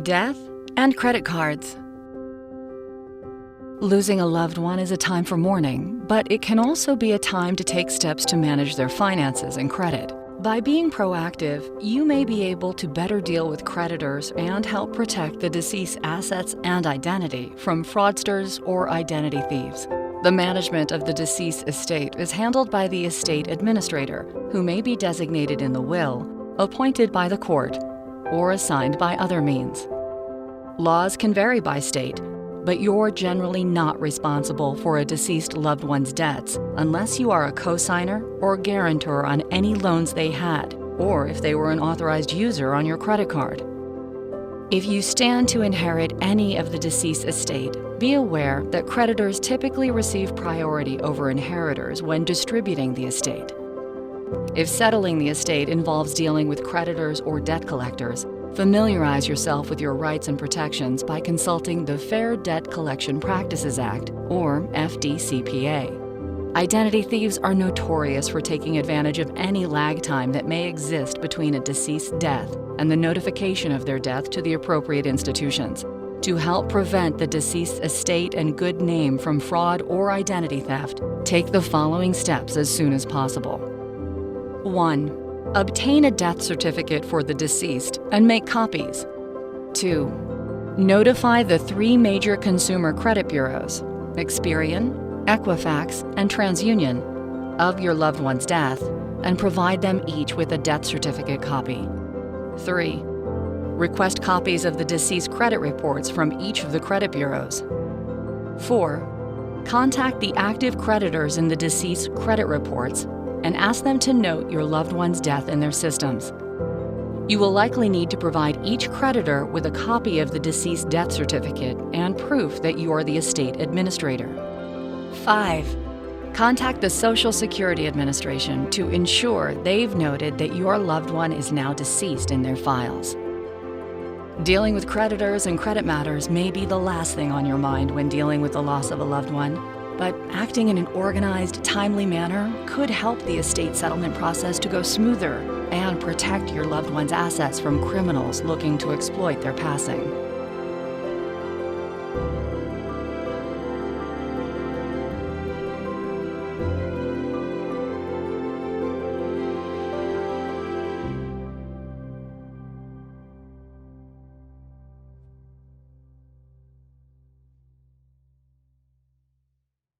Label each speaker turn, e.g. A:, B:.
A: Death and credit cards. Losing a loved one is a time for mourning, but it can also be a time to take steps to manage their finances and credit. By being proactive, you may be able to better deal with creditors and help protect the deceased's assets and identity from fraudsters or identity thieves. The management of the deceased estate is handled by the estate administrator, who may be designated in the will, appointed by the court, or assigned by other means. Laws can vary by state, but you're generally not responsible for a deceased loved one's debts unless you are a co-signer or guarantor on any loans they had, or if they were an authorized user on your credit card. If you stand to inherit any of the deceased estate, be aware that creditors typically receive priority over inheritors when distributing the estate. If settling the estate involves dealing with creditors or debt collectors, familiarize yourself with your rights and protections by consulting the Fair Debt Collection Practices Act, or FDCPA. Identity thieves are notorious for taking advantage of any lag time that may exist between a deceased's death and the notification of their death to the appropriate institutions. To help prevent the deceased's estate and good name from fraud or identity theft, take the following steps as soon as possible. 1. Obtain a death certificate for the deceased and make copies. 2. Notify the 3 major consumer credit bureaus, Experian, Equifax, and TransUnion, of your loved one's death and provide them each with a death certificate copy. 3. Request copies of the deceased credit reports from each of the credit bureaus. 4. Contact the active creditors in the deceased credit reports and ask them to note your loved one's death in their systems. You will likely need to provide each creditor with a copy of the deceased death certificate and proof that you are the estate administrator. 5. Contact the Social Security Administration to ensure they've noted that your loved one is now deceased in their files. Dealing with creditors and credit matters may be the last thing on your mind when dealing with the loss of a loved one. But acting in an organized, timely manner could help the estate settlement process to go smoother and protect your loved one's assets from criminals looking to exploit their passing.